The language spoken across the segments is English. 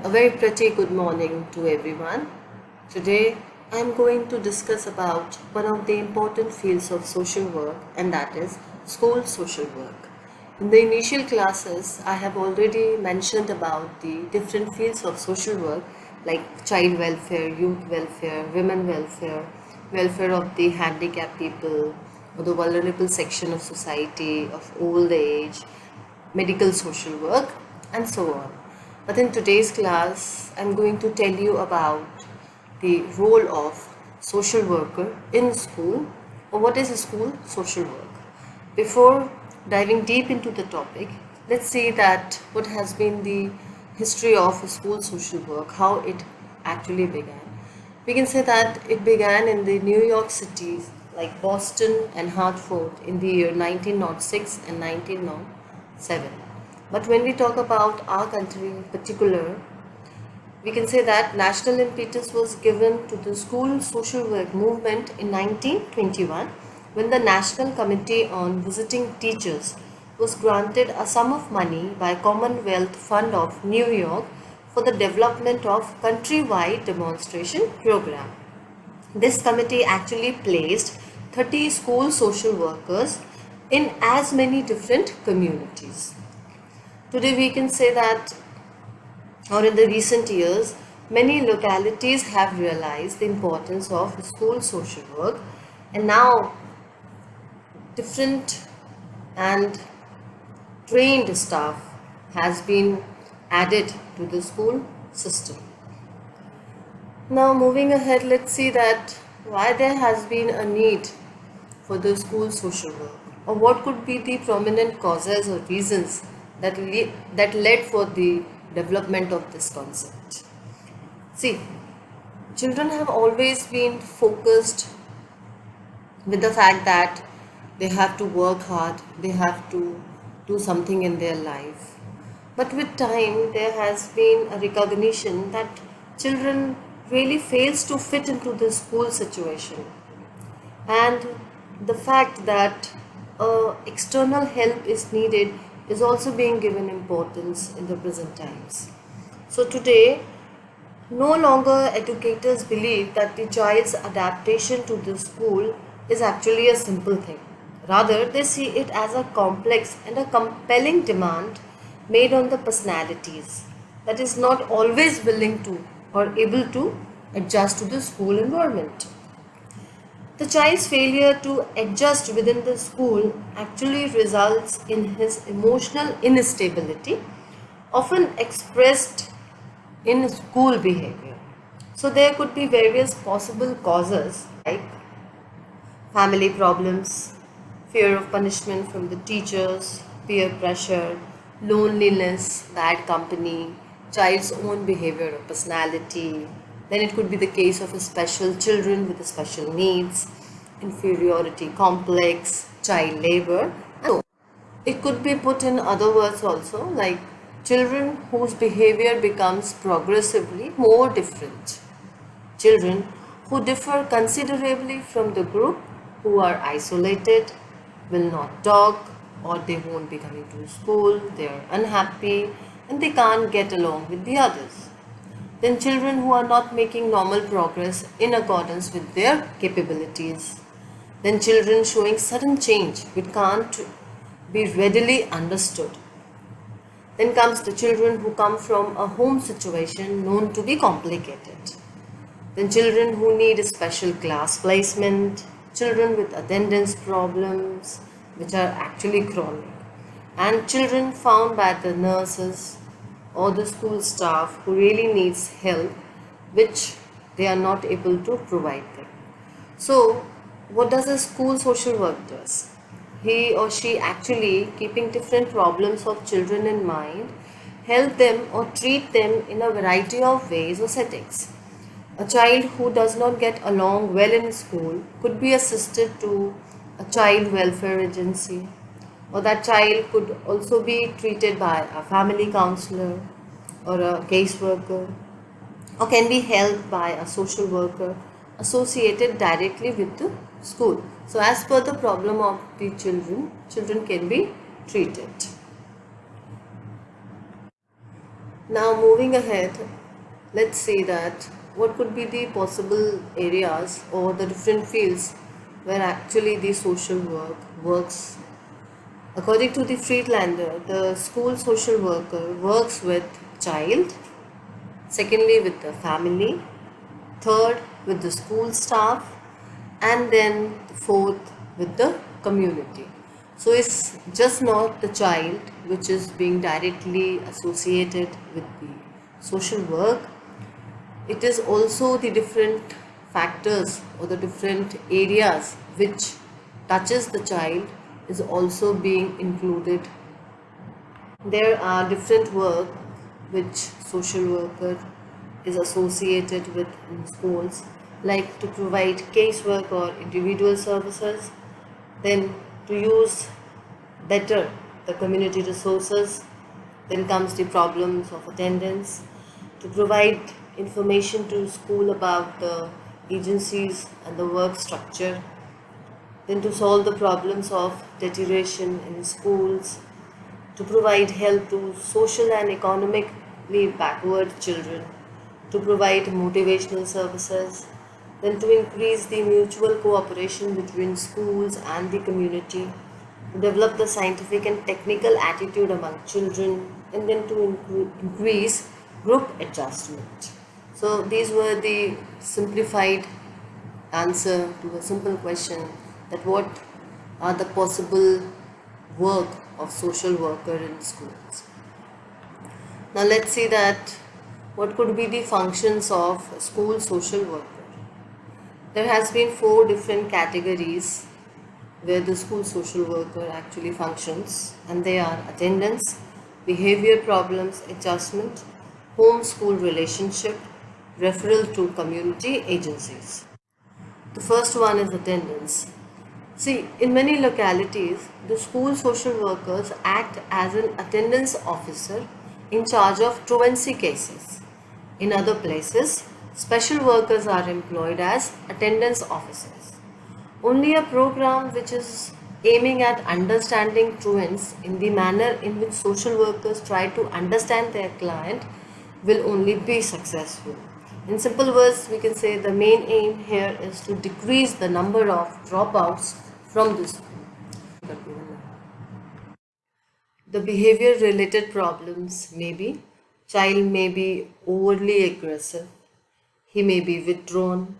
A very pretty good morning to everyone. Today I am going to discuss about one of the important fields of social work, and that is school social work. In the initial classes I have already mentioned about the different fields of social work like child welfare, youth welfare, women welfare, welfare of the handicapped people or the vulnerable section of society, of old age, medical social work, and so on. But in today's class, I'm going to tell you about the role of social worker in school, or what is a school social work. Before diving deep into the topic, let's see that what has been the history of school social work, how it actually began. We can say that it began in the New York cities like Boston and Hartford in the year 1906 and 1907. But when we talk about our country in particular, we can say that national impetus was given to the school social work movement in 1921 when the National Committee on Visiting Teachers was granted a sum of money by Commonwealth Fund of New York for the development of countrywide demonstration program. This committee actually placed 30 school social workers in as many different communities. Today we can say that, or in the recent years, many localities have realized the importance of school social work, and now different and trained staff has been added to the school system. Now moving ahead, let's see that why there has been a need for the school social work, or what could be the prominent causes or reasons that led for the development of this concept. See, children have always been focused with the fact that they have to work hard, they have to do something in their life. But with time, there has been a recognition that children really fails to fit into the school situation, and the fact that external help is needed is also being given importance in the present times. So today, no longer educators believe that the child's adaptation to the school is actually a simple thing. Rather, they see it as a complex and a compelling demand made on the personalities that is not always willing to or able to adjust to the school environment. The child's failure to adjust within the school actually results in his emotional instability, often expressed in school behavior. So, there could be various possible causes like family problems, fear of punishment from the teachers, peer pressure, loneliness, bad company, child's own behavior or personality. Then it could be the case of a special children with special needs, inferiority complex, child labor. And so it could be put in other words also, like children whose behavior becomes progressively more different. Children who differ considerably from the group, who are isolated, will not talk, or they won't be coming to school, they are unhappy, and they can't get along with the others. Then children who are not making normal progress in accordance with their capabilities. Then children showing sudden change which can't be readily understood. Then comes the children who come from a home situation known to be complicated. Then children who need a special class placement, children with attendance problems which are actually chronic, and children found by the nurses or the school staff who really needs help which they are not able to provide them. So what does a school social work does? He or she actually keeping different problems of children in mind, help them or treat them in a variety of ways or settings. A child who does not get along well in school could be assisted to a child welfare agency, or that child could also be treated by a family counselor or a caseworker, or can be helped by a social worker associated directly with the school. So as per the problem of the children can be treated. Now moving ahead, let's see that what could be the possible areas or the different fields where actually the social work works. According to the Friedlander, the school social worker works with child, secondly with the family, third with the school staff, and then fourth with the community. So it's just not the child which is being directly associated with the social work. It is also the different factors or the different areas which touches the child is also being included. There are different work which social worker is associated with in schools, like to provide casework or individual services, then to use better the community resources, then comes the problems of attendance, to provide information to school about the agencies and the work structure, then to solve the problems of deterioration in schools, to provide help to social and economically backward children, to provide motivational services, then to increase the mutual cooperation between schools and the community, to develop the scientific and technical attitude among children, and then to increase group adjustment. So these were the simplified answer to a simple question, that what are the possible work of social worker in schools. Now let's see that what could be the functions of school social worker. There has been 4 different categories where the school social worker actually functions, and they are attendance, behavior problems adjustment, home school relationship, referral to community agencies. The first one is attendance. See, in many localities, the school social workers act as an attendance officer in charge of truancy cases. In other places, special workers are employed as attendance officers. Only a program which is aiming at understanding truants in the manner in which social workers try to understand their client will only be successful. In simple words, we can say the main aim here is to decrease the number of dropouts from the school. The behavior related problems may be: child may be overly aggressive, he may be withdrawn,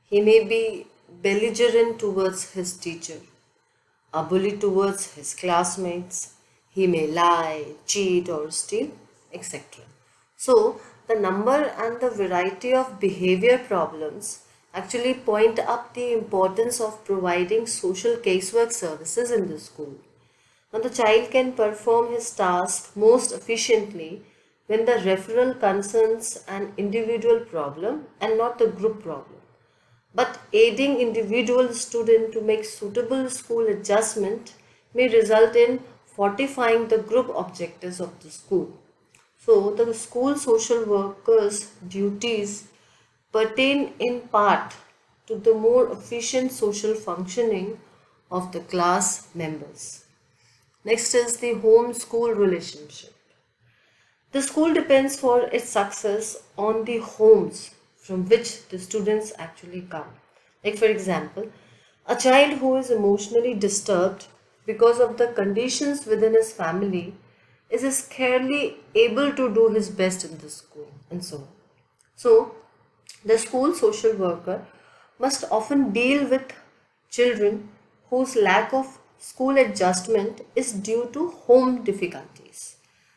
he may be belligerent towards his teacher, a bully towards his classmates, he may lie, cheat or steal, etc. So, the number and the variety of behavior problems actually point up the importance of providing social casework services in the school. Now, the child can perform his task most efficiently when the referral concerns an individual problem and not the group problem. But aiding individual student to make suitable school adjustment may result in fortifying the group objectives of the school. So, the school social workers' duties pertain in part to the more efficient social functioning of the class members. Next is the home-school relationship. The school depends for its success on the homes from which the students actually come. Like for example, a child who is emotionally disturbed because of the conditions within his family is scarcely able to do his best in the school and so on. So, the school social worker must often deal with children whose lack of school adjustment is due to home difficulties.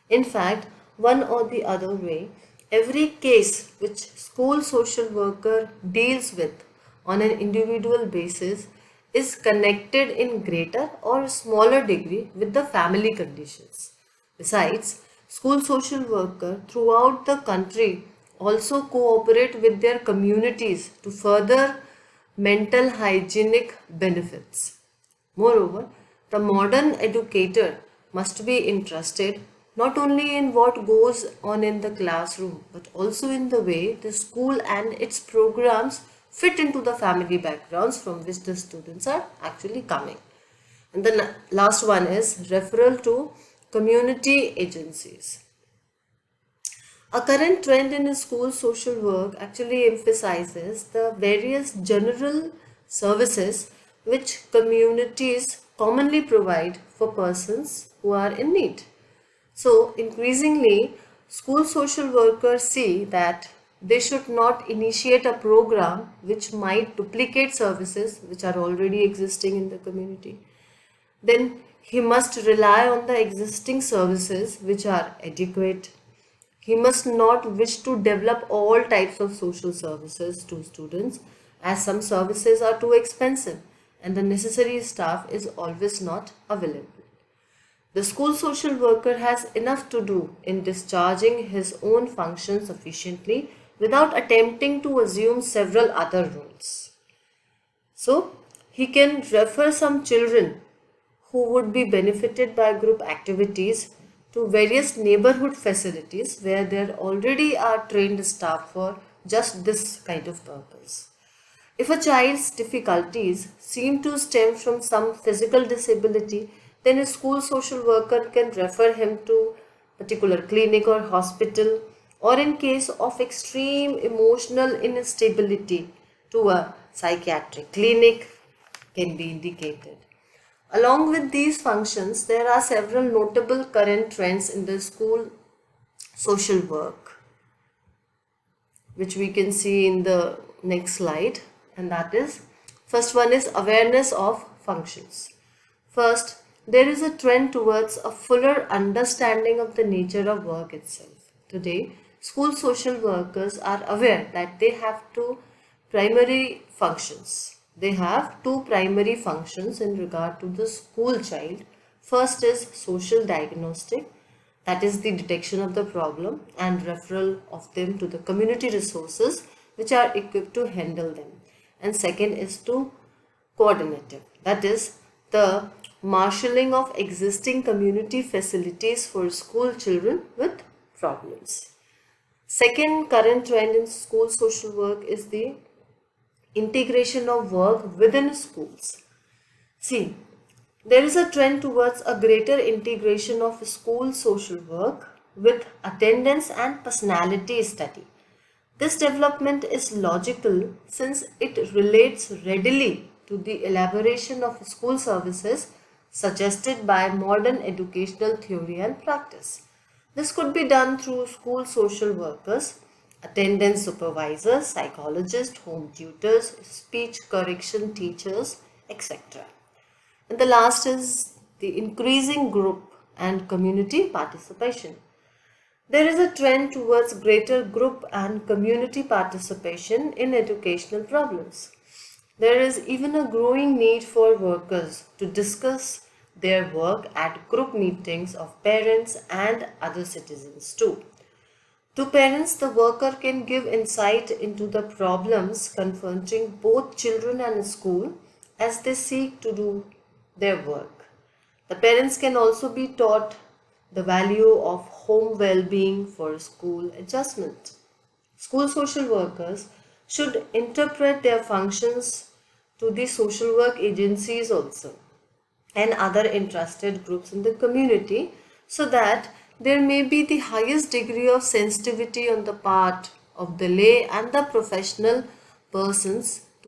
In fact, one or the other way, every case which school social worker deals with on an individual basis is connected in greater or smaller degree with the family conditions. Besides, school social worker throughout the country also cooperate with their communities to further mental hygienic benefits. Moreover, the modern educator must be interested not only in what goes on in the classroom but also in the way the school and its programs fit into the family backgrounds from which the students are actually coming. And the last one is referral to community agencies. A current trend in school social work actually emphasizes the various general services which communities commonly provide for persons who are in need. So, increasingly, school social workers see that they should not initiate a program which might duplicate services which are already existing in the community. Then he must rely on the existing services which are adequate. He must not wish to develop all types of social services to students, as some services are too expensive and the necessary staff is always not available. The school social worker has enough to do in discharging his own functions efficiently without attempting to assume several other roles. So, he can refer some children who would be benefited by group activities to various neighborhood facilities where there already are trained staff for just this kind of purpose. If a child's difficulties seem to stem from some physical disability, then a school social worker can refer him to a particular clinic or hospital, or in case of extreme emotional instability, to a psychiatric clinic can be indicated. Along with these functions, there are several notable current trends in the school social work, which we can see in the next slide, and that is, first one is awareness of functions. First, there is a trend towards a fuller understanding of the nature of work itself. Today, school social workers are aware that they have two primary functions. They have two primary functions in regard to the school child. First is social diagnostic, that is the detection of the problem and referral of them to the community resources which are equipped to handle them. And second is to coordinative, that is the marshalling of existing community facilities for school children with problems. Second current trend in school social work is the integration of work within schools. See, there is a trend towards a greater integration of school social work with attendance and personality study. This development is logical since it relates readily to the elaboration of school services suggested by modern educational theory and practice. This could be done through school social workers, attendance supervisors, psychologists, home tutors, speech correction teachers, etc. And the last is the increasing group and community participation. There is a trend towards greater group and community participation in educational problems. There is even a growing need for workers to discuss their work at group meetings of parents and other citizens too. To parents, the worker can give insight into the problems confronting both children and school as they seek to do their work. The parents can also be taught the value of home well-being for school adjustment. School social workers should interpret their functions to the social work agencies also and other interested groups in the community so that there may be the highest degree of sensitivity on the part of the lay and the professional persons